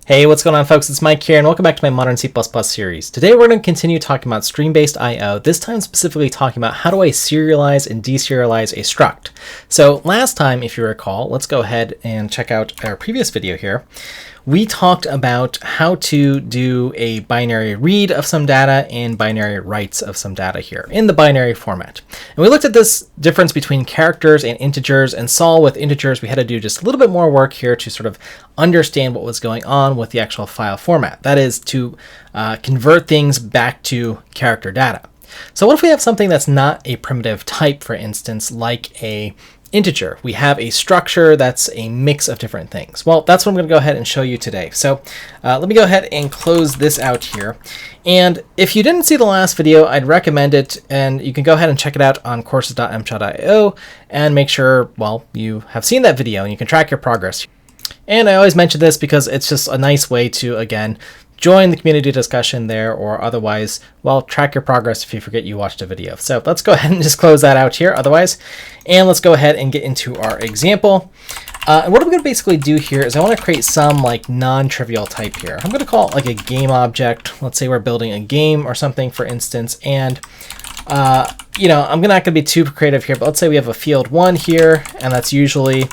Hey, what's going on, folks? It's Mike here, and welcome back to my Modern C++ series. Today we're going to continue talking about stream-based I/O, this time specifically talking about how do I serialize and deserialize a struct. So last time, if you recall, let's go ahead and check out our previous video here. We talked about how to do a binary read of some data and binary writes of some data here in the binary format. And we looked at this difference between characters and integers, and saw with integers we had to do just a little bit more work here to sort of understand what was going on with the actual file format. That is to convert things back to character data. So what if we have something that's not a primitive type, for instance, like a integer? We have a structure that's a mix of different things. Well, that's what I'm going to go ahead and show you today. So let me go ahead and close this out here. And if you didn't see the last video, I'd recommend it, and you can go ahead and check it out on courses.mcha.io and make sure, well, you have seen that video and you can track your progress. And I always mention this because it's just a nice way to, again, join the community discussion there, or otherwise, well, track your progress if you forget you watched a video. So let's go ahead and just close that out here otherwise. And let's go ahead and get into our example. And what I'm going to basically do here is I want to create some like non-trivial type here. I'm going to call it like a game object. Let's say we're building a game or something, for instance. And you know, I'm not going to be too creative here, but let's say we have a field 1 here, and that's usually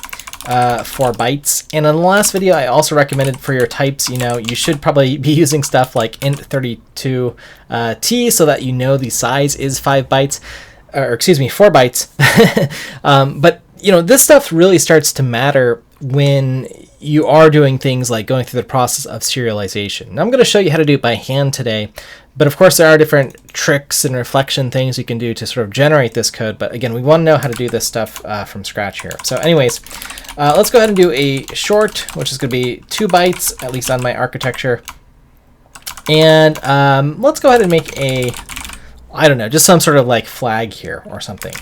4 bytes. And in the last video, I also recommended for your types, you know, you should probably be using stuff like int32t so that you know the size is 5 bytes, or excuse me, 4 bytes. But you know, this stuff really starts to matter when you are doing things like going through the process of serialization. Now, I'm going to show you how to do it by hand today, but of course there are different tricks and reflection things you can do to sort of generate this code. But again, we want to know how to do this stuff from scratch here. So anyways, let's go ahead and do a short, which is going to be 2 bytes, at least on my architecture. And let's go ahead and make a, I don't know, just some sort of like flag here or something.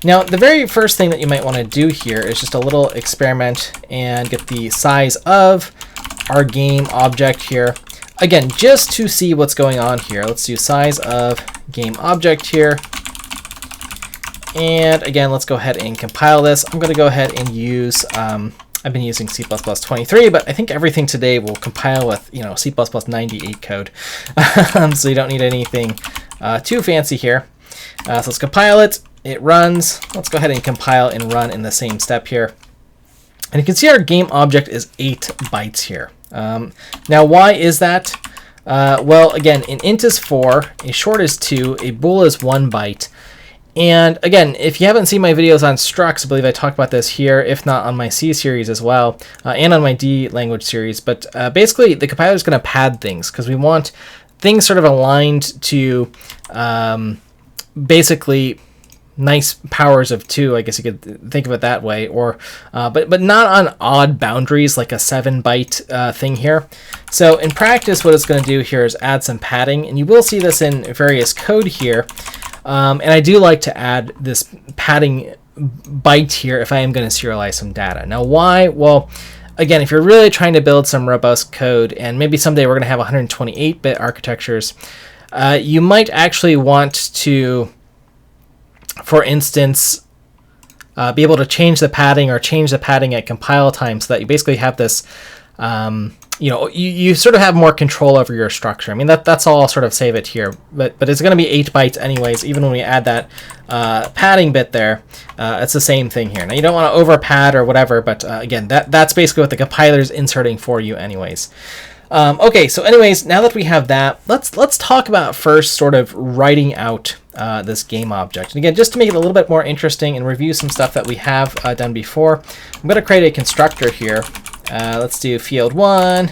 Now, the very first thing that you might want to do here is just a little experiment and get the size of our game object here. Again, just to see what's going on here, let's do size of game object here. And again, let's go ahead and compile this. I'm going to go ahead and use, I've been using C++23, but I think everything today will compile with, you know, C++98 code. So you don't need anything too fancy here. So let's compile it. It runs. Let's go ahead and compile and run in the same step here. And you can see our game object is 8 bytes here. Now, why is that? Well, again, an int is 4, a short is 2, a bool is 1 byte. And again, if you haven't seen my videos on structs, I believe I talked about this here, if not on my C series as well, and on my D language series. But basically, the compiler is going to pad things because we want things sort of aligned to basically nice powers of 2, I guess you could think of it that way, or but not on odd boundaries like a 7-byte thing here. So in practice, what it's going to do here is add some padding, and you will see this in various code here. And I do like to add this padding byte here if I am going to serialize some data. Now, why? Well, again, if you're really trying to build some robust code, and maybe someday we're going to have 128-bit architectures, you might actually want to, for instance, be able to change the padding or change the padding at compile time so that you basically have this, you know, you sort of have more control over your structure. I mean, that's all. I'll sort of save it here, but it's going to be 8 bytes anyways, even when we add that padding bit there. It's the same thing here. Now, you don't want to over pad or whatever, but again, that's basically what the compiler's inserting for you anyways. Okay, so anyways, now that we have that, let's talk about first sort of writing out this game object. And again, just to make it a little bit more interesting and review some stuff that we have done before, I'm going to create a constructor here. Let's do field 1.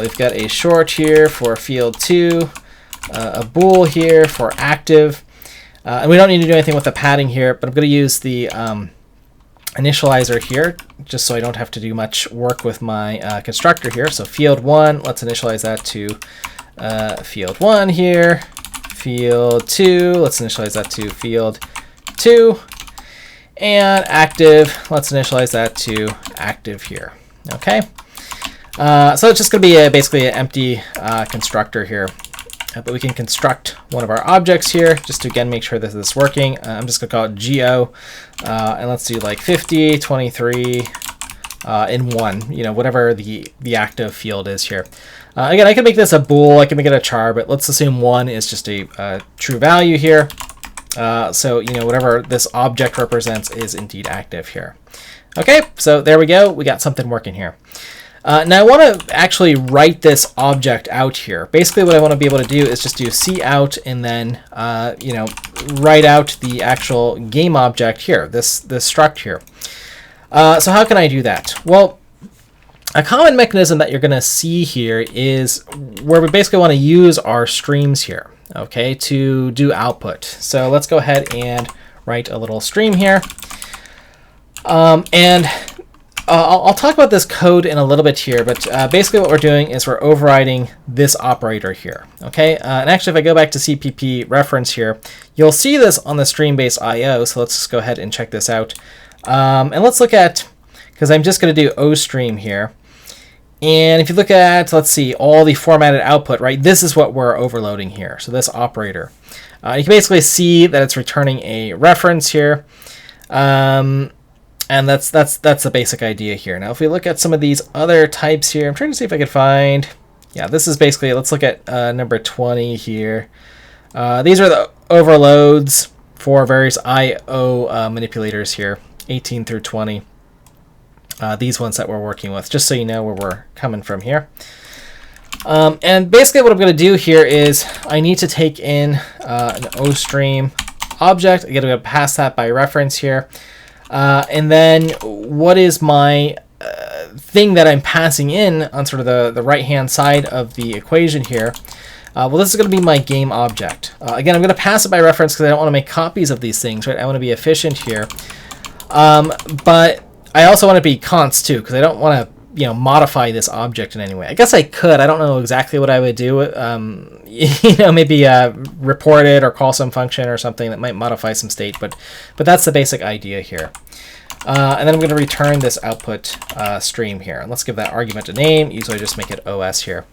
We've got a short here for field 2, a bool here for active. And we don't need to do anything with the padding here, but I'm going to use the initializer here, just so I don't have to do much work with my constructor here. So field 1, let's initialize that to field 1 here. Field 2, let's initialize that to field 2. And active, let's initialize that to active here. Okay. So it's just going to be basically an empty constructor here. But we can construct one of our objects here just to, again, make sure that this is working. I'm just going to call it geo. And let's do like 50, 23, in one, whatever the active field is here. Again, I can make this a bool, I can make it a char, but let's assume 1 is just a true value here. So, whatever this object represents is indeed active here. Okay, so there we go. We got something working here. Now I want to actually write this object out here. Basically what I want to be able to do is just do cout and then, write out the actual game object here, this struct here. So how can I do that? Well, a common mechanism that you're going to see here is where we basically want to use our streams here, okay, to do output. So let's go ahead and write a little stream here. I'll talk about this code in a little bit here, but basically what we're doing is we're overriding this operator here, okay? And actually, if I go back to CPP reference here, you'll see this on the stream-based IO, so let's just go ahead and check this out. And let's look at, because I'm just going to do ostream here. And if you look at, let's see, all the formatted output, right, this is what we're overloading here, so this operator. You can basically see that it's returning a reference here. And that's the basic idea here. Now, if we look at some of these other types here, I'm trying to see if I could find, yeah, this is basically, let's look at number 20 here. These are the overloads for various IO manipulators here, 18 through 20. These ones that we're working with, just so you know where we're coming from here. And basically what I'm going to do here is I need to take in an ostream object. I'm going to pass that by reference here. And then what is my thing that I'm passing in on sort of the right-hand side of the equation here? Well, this is going to be my game object. Again, I'm going to pass it by reference because I don't want to make copies of these things, right? I want to be efficient here. But I also want to be const too, because I don't want to modify this object in any way. I guess I could. I don't know exactly what I would do. Maybe report it or call some function or something that might modify some state, but that's the basic idea here. And then I'm going to return this output stream here. And let's give that argument a name. Usually just make it OS here.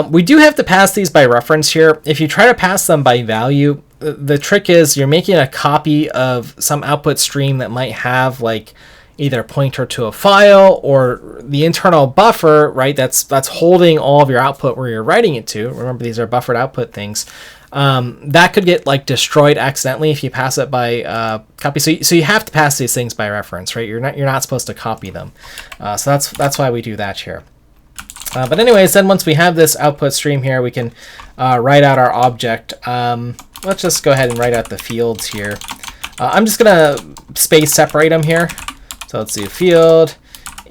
We do have to pass these by reference here. If you try to pass them by value, the trick is you're making a copy of some output stream that might have like either a pointer to a file or the internal buffer, right? That's holding all of your output where you're writing it to. Remember, these are buffered output things. That could get like destroyed accidentally if you pass it by copy. So you have to pass these things by reference, right? You're not supposed to copy them. So that's why we do that here. But anyways, then once we have this output stream here, we can write out our object. Let's just go ahead and write out the fields here. I'm just gonna space separate them here. So let's do field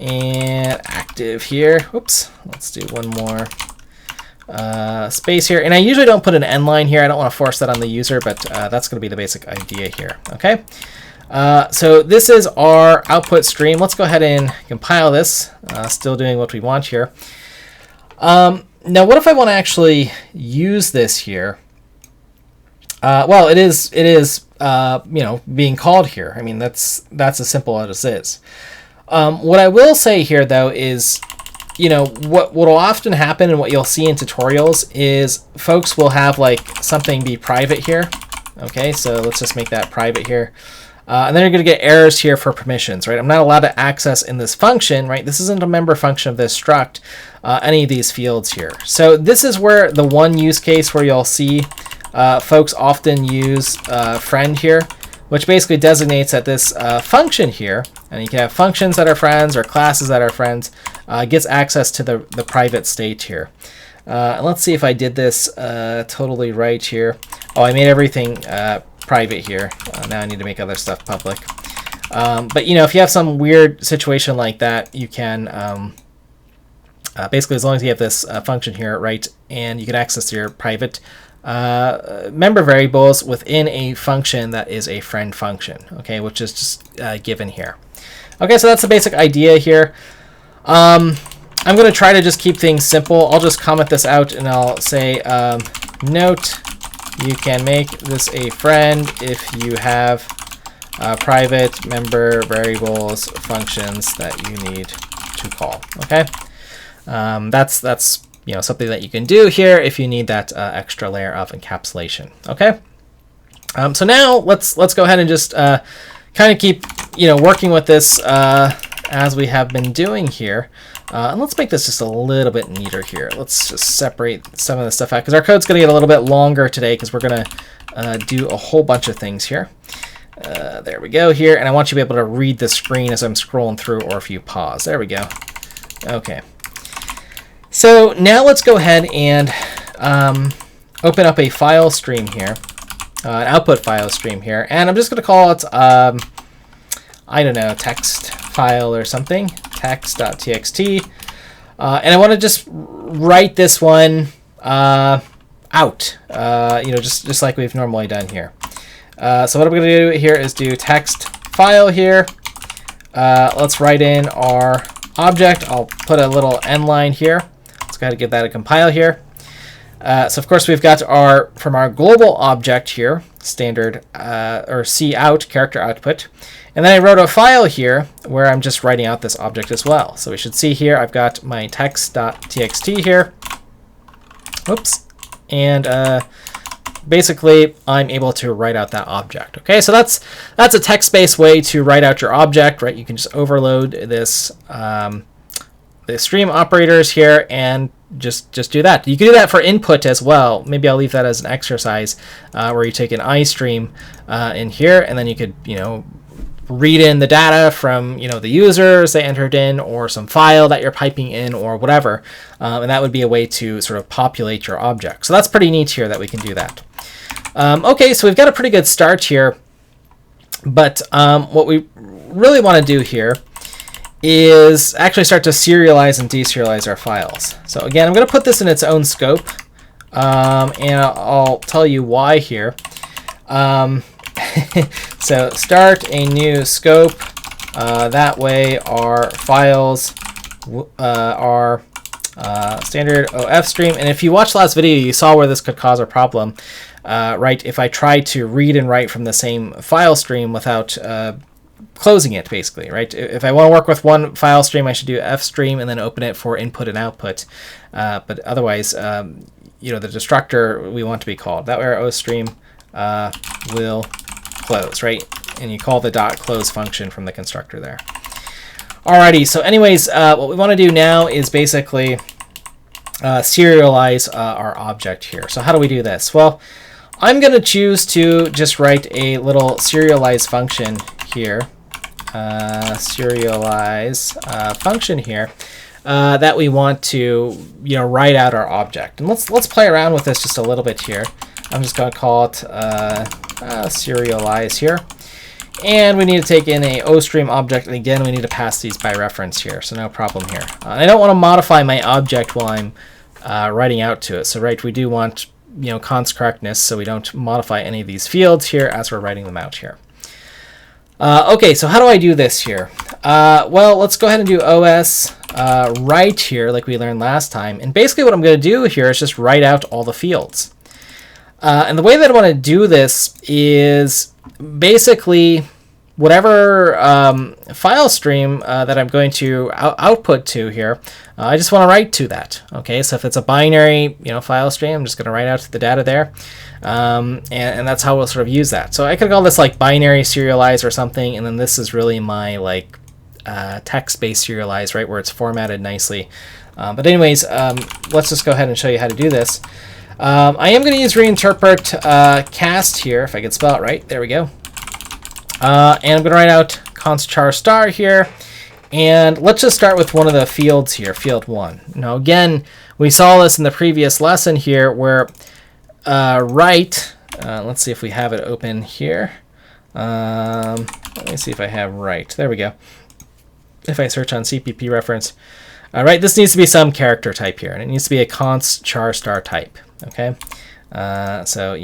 and active here. Oops, let's do one more space here. And I usually don't put an end line here. I don't want to force that on the user, but that's going to be the basic idea here. Okay. So this is our output stream. Let's go ahead and compile this. Still doing what we want here. Now, what if I want to actually use this here? Well, it is being called here. I mean, that's as simple as it is. What I will say here, though, is, what will often happen and what you'll see in tutorials is folks will have like something be private here. Okay, so let's just make that private here. And then you're going to get errors here for permissions, right? I'm not allowed to access in this function, right? This isn't a member function of this struct, any of these fields here. So this is where the one use case where you'll see folks often use friend here, which basically designates that this function here, and you can have functions that are friends or classes that are friends, gets access to the private state here. And let's see if I did this totally right here. Oh, I made everything private here. Now I need to make other stuff public. But if you have some weird situation like that, you can basically, as long as you have this function here, right, and you can access your private member variables within a function that is a friend function, okay, which is just given here. Okay, so that's the basic idea here. I'm going to try to just keep things simple. I'll just comment this out and I'll say, note, you can make this a friend if you have private member variables functions that you need to call. Okay, that's something that you can do here if you need that extra layer of encapsulation. Okay, so now let's go ahead and just kind of keep working with this as we have been doing here, and let's make this just a little bit neater here. Let's just separate some of the stuff out because our code's going to get a little bit longer today because we're going to do a whole bunch of things here. There we go here, and I want you to be able to read the screen as I'm scrolling through, or if you pause. There we go. Okay. So now let's go ahead and open up a file stream here, an output file stream here, and I'm just going to call it, I don't know, text file or something, text.txt, and I want to just write this one out, just like we've normally done here. So what I'm going to do here is do text file here. Let's write in our object. I'll put a little end line here. Let's go ahead and give that a compile here. So of course we've got from our global object here, standard or cout, character output. And then I wrote a file here where I'm just writing out this object as well. So we should see here I've got my text.txt here. Oops. And basically I'm able to write out that object. Okay, so that's a text-based way to write out your object, right? You can just overload this the stream operators here and just do that. You can do that for input as well. Maybe I'll leave that as an exercise where you take an iStream in here, and then you could read in the data from the users they entered in, or some file that you're piping in, or whatever, and that would be a way to sort of populate your object. So that's pretty neat here that we can do that. Okay, so we've got a pretty good start here, but what we really want to do here is actually start to serialize and deserialize our files. So again, I'm going to put this in its own scope, and I'll tell you why here. So start a new scope. That way our files are standard OF stream. And if you watched the last video, you saw where this could cause a problem, right? If I try to read and write from the same file stream without closing it, basically, right? If I want to work with one file stream, I should do fstream and then open it for input and output. But otherwise, the destructor we want to be called. That way our ostream will close, right? And you call the .close function from the constructor there. Alrighty, so anyways, what we want to do now is basically serialize our object here. So how do we do this? Well, I'm going to choose to just write a little serialize function here. Serialize function here that we want to write out our object. And let's play around with this just a little bit here. I'm just going to call it serialize here. And we need to take in a ostream object, and again we need to pass these by reference here, so no problem here. I don't want to modify my object while I'm writing out to it. So right, we do want const correctness, so we don't modify any of these fields here as we're writing them out here. Okay, so how do I do this here? Well, let's go ahead and do os write here like we learned last time. And basically what I'm going to do here is just write out all the fields. And the way that I want to do this is basically whatever file stream that I'm going to output to here, I just want to write to that. Okay, so if it's a binary file stream, I'm just going to write out the data there, and that's how we'll sort of use that. So I could call this like binary serialize or something, and then this is really my like text-based serialize, right, where it's formatted nicely. But anyways, let's just go ahead and show you how to do this. I am going to use reinterpret cast here, if I could spell it right. There we go. And I'm going to write out const char star here. And let's just start with one of the fields here, field 1. Now again, we saw this in the previous lesson here where write, let's see if we have it open here. Let me see if I have write. There we go. If I search on CPP reference. All right, this needs to be some character type here, and it needs to be a const char star type. Okay, so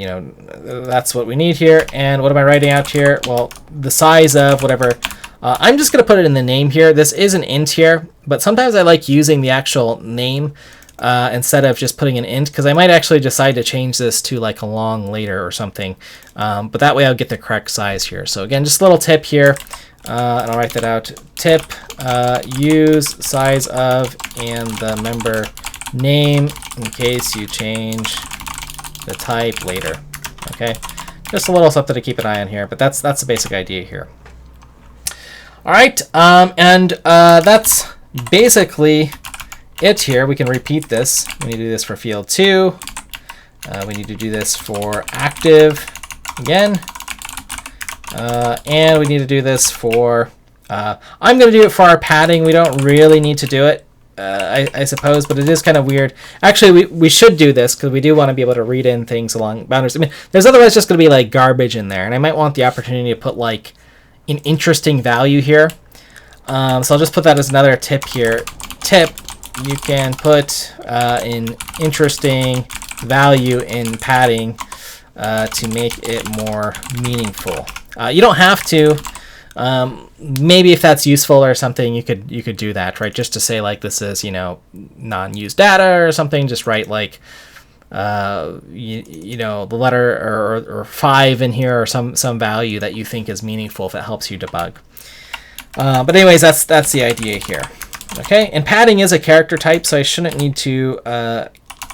that's what we need here. And what am I writing out here? Well, the size of whatever. I'm just going to put it in the name here. This is an int here, but sometimes I like using the actual name instead of just putting an int, because I might actually decide to change this to like a long later or something. But that way I'll get the correct size here. So again, just a little tip here, and I'll write that out. Tip, use size of and the member name in case you change the type later. Okay, just a little something to keep an eye on here, but that's the basic idea here. All right, and that's basically it here. We can repeat this. We need to do this for field 2. We need to do this for active again. And we need to do this for, I'm going to do it for our padding. We don't really need to do it, I suppose, but it is kind of weird. Actually, we should do this because we do want to be able to read in things along boundaries. I mean, there's otherwise just going to be like garbage in there, and I might want the opportunity to put like an interesting value here. So I'll just put that as another tip here. Tip, you can put an interesting value in padding to make it more meaningful. You don't have to. Maybe if that's useful or something, you could do that, right? Just to say like this is, you know, non-used data or something. Just write like you know, the letter or 5 in here, or some value that you think is meaningful if it helps you debug. But anyways, that's the idea here. Okay, and padding is a character type, so I shouldn't need to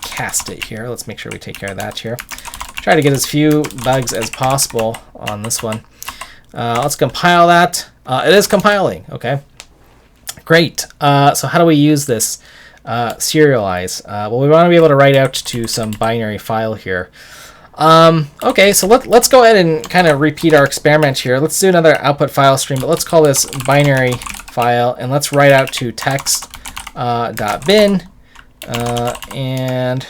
cast it here. Let's make sure we take care of that here. Try to get as few bugs as possible on this one. Let's compile that. It is compiling. Okay, great. So how do we use this serialize? Well, we want to be able to write out to some binary file here. Okay, so let's go ahead and kind of repeat our experiment here. Let's do another output file stream, but let's call this binary file, and let's write out to text.bin, and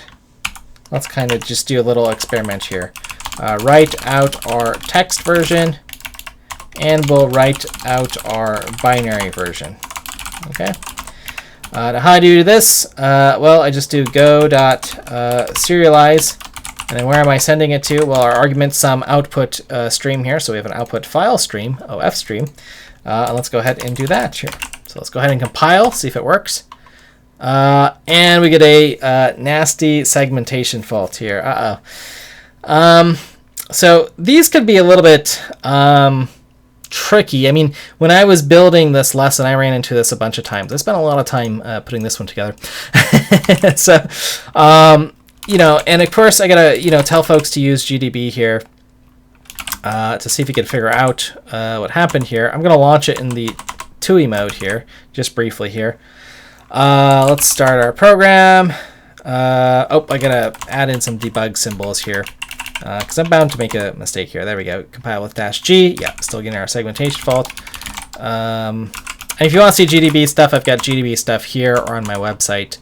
let's kind of just do a little experiment here. Write out our text version, and we'll write out our binary version. Okay. Now how do I do this? Well, I just do go.serialize, and then where am I sending it to? Well, our argument's some output stream here, so we have an output file stream, OF stream, and let's go ahead and do that here. So let's go ahead and compile, see if it works. And we get a nasty segmentation fault here. So these could be a little bit tricky. I mean, when I was building this lesson, I ran into this a bunch of times. I spent a lot of time putting this one together. So, you know, and of course I gotta, you know, tell folks to use GDB here to see if you can figure out what happened here. I'm gonna launch it in the TUI mode here, just briefly here. Let's start our program. Oh, I gotta add in some debug symbols here, because I'm bound to make a mistake here. There we go. Compile with -G. Yeah, still getting our segmentation fault. And if you want to see GDB stuff, I've got GDB stuff here or on my website.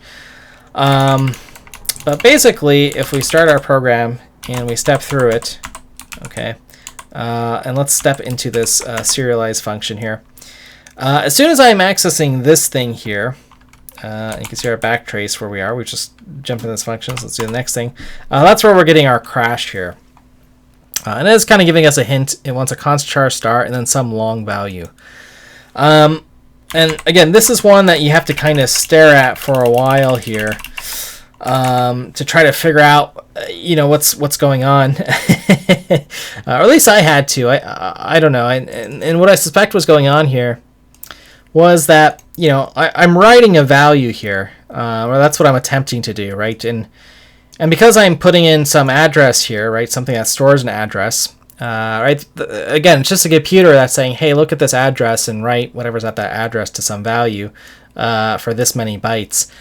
But basically, if we start our program and we step through it, okay, and let's step into this serialize function here. As soon as I'm accessing this thing here, you can see our backtrace where we are. We just jump in this function. So let's do the next thing. That's where we're getting our crash here. And it's kind of giving us a hint. It wants a const char star and then some long value. And again, this is one that you have to kind of stare at for a while here to try to figure out, you know, what's going on. Or at least I had to. I don't know. And what I suspect was going on here was that, you know, I'm writing a value here, or that's what I'm attempting to do, right? And because I'm putting in some address here, right, something that stores an address, right? Again, it's just a computer that's saying, hey, look at this address and write whatever's at that address to some value for this many bytes.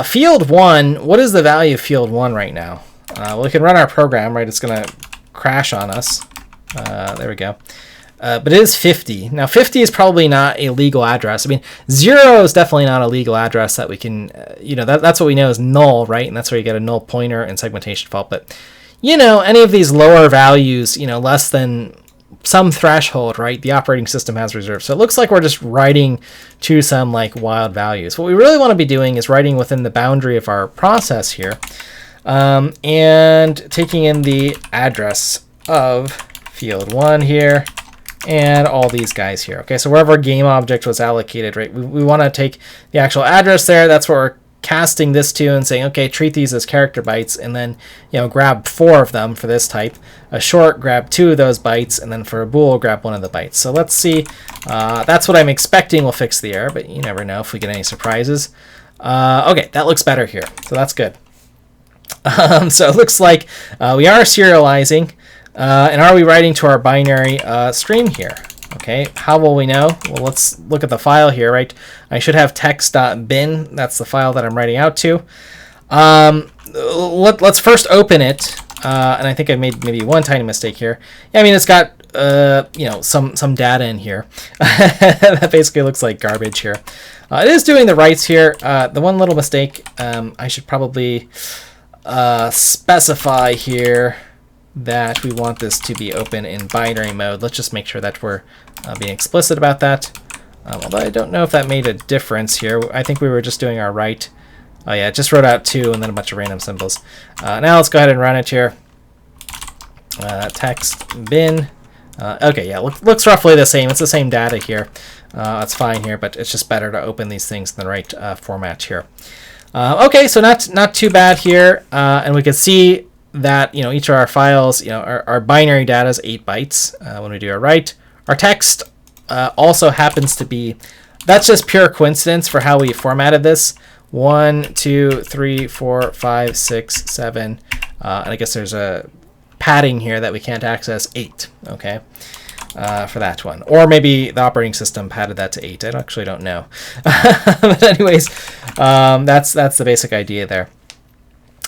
Field 1, what is the value of field 1 right now? Well, we can run our program, right? It's going to crash on us. There we go. But it is 50. Now, 50 is probably not a legal address. I mean, 0 is definitely not a legal address that we can, you know, that's what we know is null, right? And that's where you get a null pointer and segmentation fault. But, you know, any of these lower values, you know, less than some threshold, right, the operating system has reserved. So it looks like we're just writing to some, like, wild values. What we really want to be doing is writing within the boundary of our process here and taking in the address of field 1 here, and all these guys here. Okay, so wherever game object was allocated, right, we want to take the actual address there. That's what we're casting this to and saying, okay, treat these as character bytes, and then, you know, grab 4 of them for this type. A short, grab 2 of those bytes, and then for a bool, grab 1 of the bytes. So let's see. That's what I'm expecting will fix the error, but you never know if we get any surprises. Okay, that looks better here, so that's good. So it looks like we are serializing. And are we writing to our binary stream here? Okay, how will we know? Well, let's look at the file here, right? I should have text.bin. That's the file that I'm writing out to. Let's first open it. And I think I made maybe one tiny mistake here. Yeah, I mean, it's got some data in here. That basically looks like garbage here. It is doing the writes here. The one little mistake, I should probably specify here that we want this to be open in binary mode. Let's just make sure that we're being explicit about that. Although I don't know if that made a difference here. I think we were just doing our write. Oh yeah, it just wrote out 2 and then a bunch of random symbols. Now let's go ahead and run it here. Text bin. Okay, yeah, looks roughly the same. It's the same data here. That's fine here, but it's just better to open these things in the right format here. Okay, so not too bad here, and we can see that each of our files, our binary data is 8 bytes when we do a write. Our text also happens to be, that's just pure coincidence for how we formatted this. 1, 2, 3, 4, 5, 6, 7, and I guess there's a padding here that we can't access 8. Okay, for that one, or maybe the operating system padded that to 8. I actually don't know, but anyways, that's the basic idea there.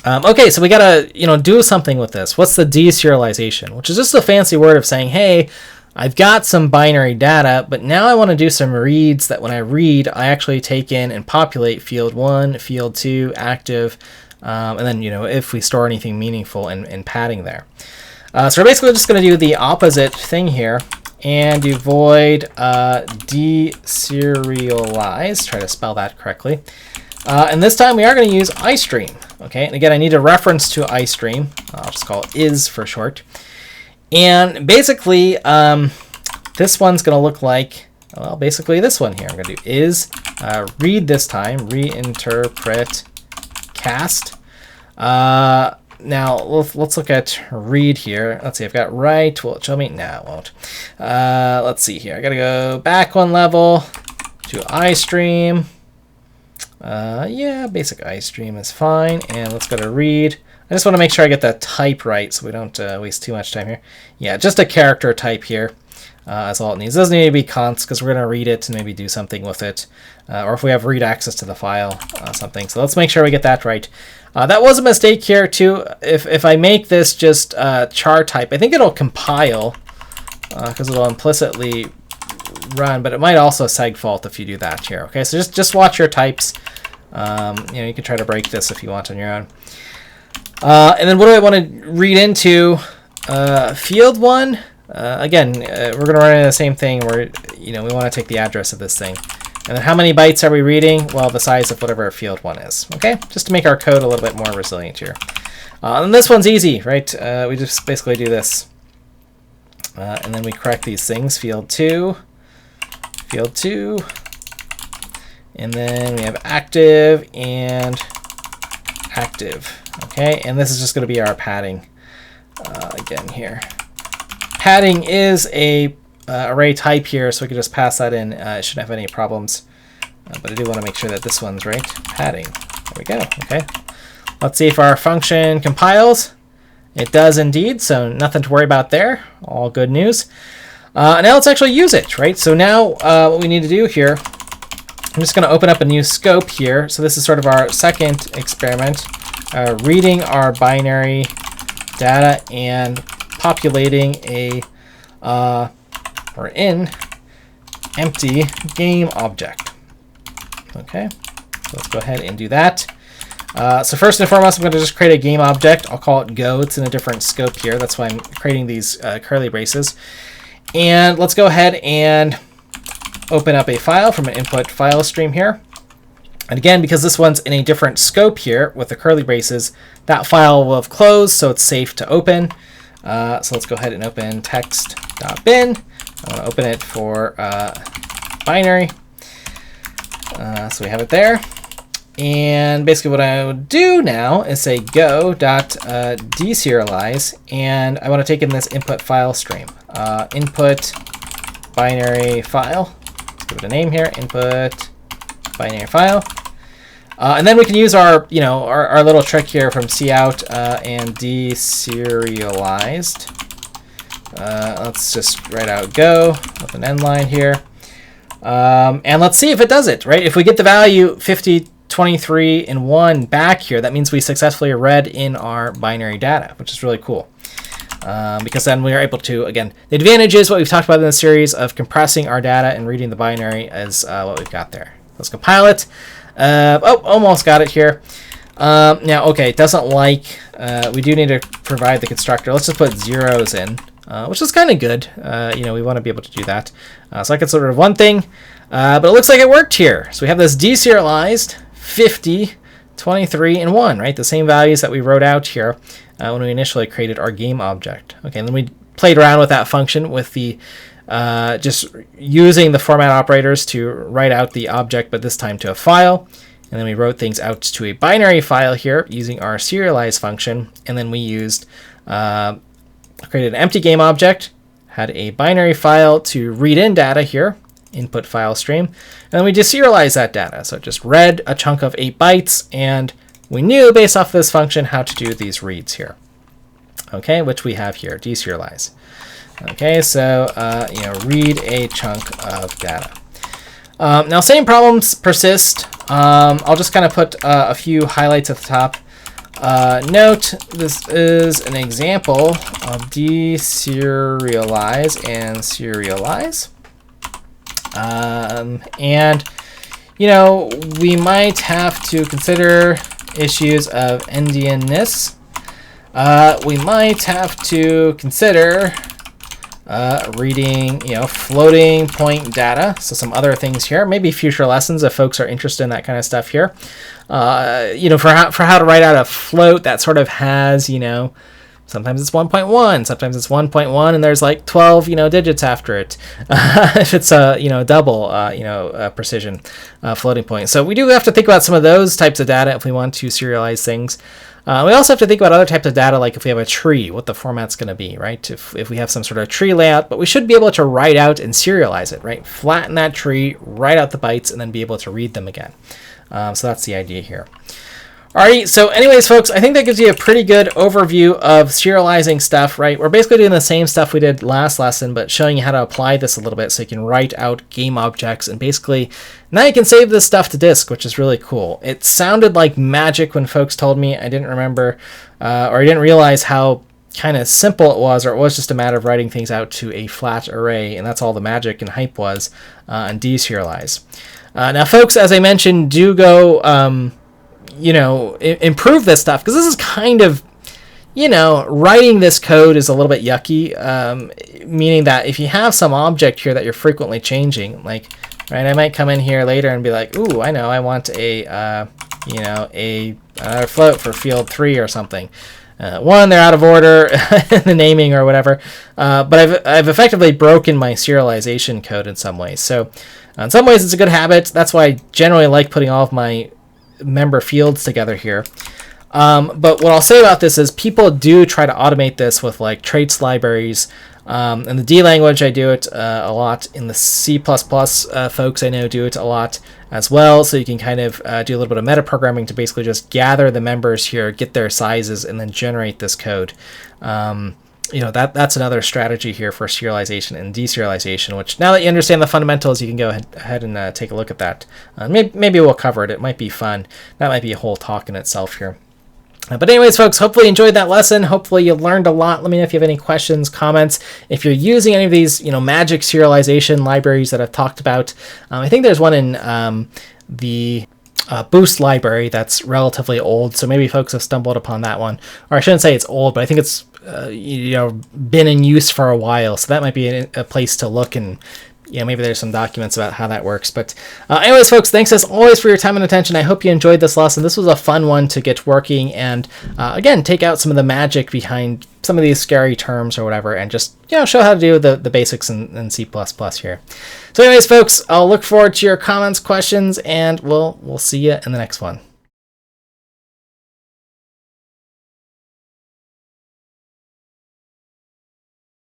Okay, so we gotta do something with this. What's the deserialization? Which is just a fancy word of saying, hey, I've got some binary data, but now I want to do some reads that when I read, I actually take in and populate field 1, field 2, active, and then if we store anything meaningful in padding there. So we're basically just going to do the opposite thing here and do void deserialize. Try to spell that correctly. And this time we are going to use iStream. Okay, and again, I need a reference to iStream. I'll just call it is for short. And basically, this one's going to look like, well, basically this one here. I'm going to do is read this time, reinterpret cast. Now let's look at read here. Let's see, I've got write. Will it show me? No, it won't. Let's see here. I got to go back one level to iStream. Yeah, basic iStream is fine. And let's go to read. I just want to make sure I get that type right so we don't waste too much time here. Yeah, just a character type here. That's all it needs. It doesn't need to be const because we're going to read it and maybe do something with it. Or if we have read access to the file, something. So let's make sure we get that right. That was a mistake here too. If I make this just char type, I think it'll compile because it'll implicitly run, but it might also segfault if you do that here. Okay, so just watch your types. You can try to break this if you want on your own. And then what do I want to read into? Field 1. Again, we're going to run into the same thing where we want to take the address of this thing. And then how many bytes are we reading? Well, the size of whatever field 1 is. Okay, just to make our code a little bit more resilient here. And this one's easy, right? We just basically do this. And then we correct these things. Field 2. Field 2. And then we have active and active. Okay, and this is just going to be our padding again here. Padding is a array type here, so we can just pass that in. It shouldn't have any problems. But I do want to make sure that this one's right. Padding. There we go. Okay. Let's see if our function compiles. It does indeed, so nothing to worry about there. All good news. Now let's actually use it, right? So now what we need to do here, I'm just going to open up a new scope here. So this is sort of our second experiment. Reading our binary data and populating a or in empty game object. Okay, so let's go ahead and do that. So first and foremost, I'm going to just create a game object. I'll call it Go. It's in a different scope here. That's why I'm creating these curly braces. And let's go ahead and open up a file from an input file stream here. And again, because this one's in a different scope here with the curly braces, that file will have closed, so it's safe to open. So let's go ahead and open text.bin. I want to open it for binary. So we have it there. And basically what I would do now is say go.deserialize, and I want to take in this input file stream. Input binary file. Let's give it a name here. Input binary file. And then we can use our, our little trick here from cout and deserialized Let's just write out go with an end line here. And let's see if it does it, right? If we get the value 50, 23, and 1 back here, that means we successfully read in our binary data, which is really cool. Because then we are able to, again, the advantage is what we've talked about in the series of compressing our data and reading the binary is what we've got there. Let's compile it. Oh, almost got it here. Now, okay, it doesn't like, we do need to provide the constructor. Let's just put zeros in, which is kind of good. We want to be able to do that. So I can sort of one thing, but it looks like it worked here. So we have this deserialized 50, 23, and 1, right? The same values that we wrote out here when we initially created our game object. Okay, and then we played around with that function with the just using the format operators to write out the object, but this time to a file. And then we wrote things out to a binary file here using our serialize function. And then we used, created an empty game object, had a binary file to read in data here, input file stream. And then we deserialize that data. So it just read a chunk of 8 bytes, and we knew based off of this function how to do these reads here. Okay, which we have here, deserialize. Okay, so read a chunk of data. Now, same problems persist. I'll just kind of put a few highlights at the top. Note, this is an example of deserialize and serialize. And, we might have to consider issues of endianness. We might have to consider reading, floating point data. So some other things here, maybe future lessons if folks are interested in that kind of stuff here. For how to write out a float that sort of has, sometimes it's 1.1, sometimes it's 1.1, and there's like 12, digits after it. If it's a, double, precision floating point. So we do have to think about some of those types of data if we want to serialize things. We also have to think about other types of data, like if we have a tree, what the format's going to be, right? If we have some sort of tree layout, but we should be able to write out and serialize it, right? Flatten that tree, write out the bytes, and then be able to read them again. So that's the idea here. Alrighty, so anyways, folks, I think that gives you a pretty good overview of serializing stuff, right? We're basically doing the same stuff we did last lesson, but showing you how to apply this a little bit so you can write out game objects, and basically now you can save this stuff to disk, which is really cool. It sounded like magic when folks told me. I didn't remember, or I didn't realize how kind of simple it was, or it was just a matter of writing things out to a flat array, and that's all the magic and hype was on deserialize. Now, folks, as I mentioned, do go improve this stuff, because this is kind of, writing this code is a little bit yucky, meaning that if you have some object here that you're frequently changing, like, right, I might come in here later and be like, ooh, I know, I want another float for field 3 or something. One, they're out of order in the naming or whatever, but I've effectively broken my serialization code in some ways. So in some ways it's a good habit. That's why I generally like putting all of my member fields together here. But what I'll say about this is people do try to automate this with like traits libraries. In the D language, I do it a lot. In the C++, folks I know do it a lot as well. So you can kind of do a little bit of metaprogramming to basically just gather the members here, get their sizes, and then generate this code. That's another strategy here for serialization and deserialization, which now that you understand the fundamentals, you can go ahead and take a look at that. Maybe we'll cover it. It might be fun. That might be a whole talk in itself here. But anyways, folks, hopefully you enjoyed that lesson. Hopefully you learned a lot. Let me know if you have any questions, comments. If you're using any of these, magic serialization libraries that I've talked about, I think there's one in the Boost library that's relatively old. So maybe folks have stumbled upon that one. Or I shouldn't say it's old, but I think it's been in use for a while. So that might be a place to look, and maybe there's some documents about how that works. But anyways, folks, thanks as always for your time and attention. I hope you enjoyed this lesson. This was a fun one to get working and, again, take out some of the magic behind some of these scary terms or whatever, and just, show how to do the basics in C++ here. So anyways, folks, I'll look forward to your comments, questions, and we'll see you in the next one.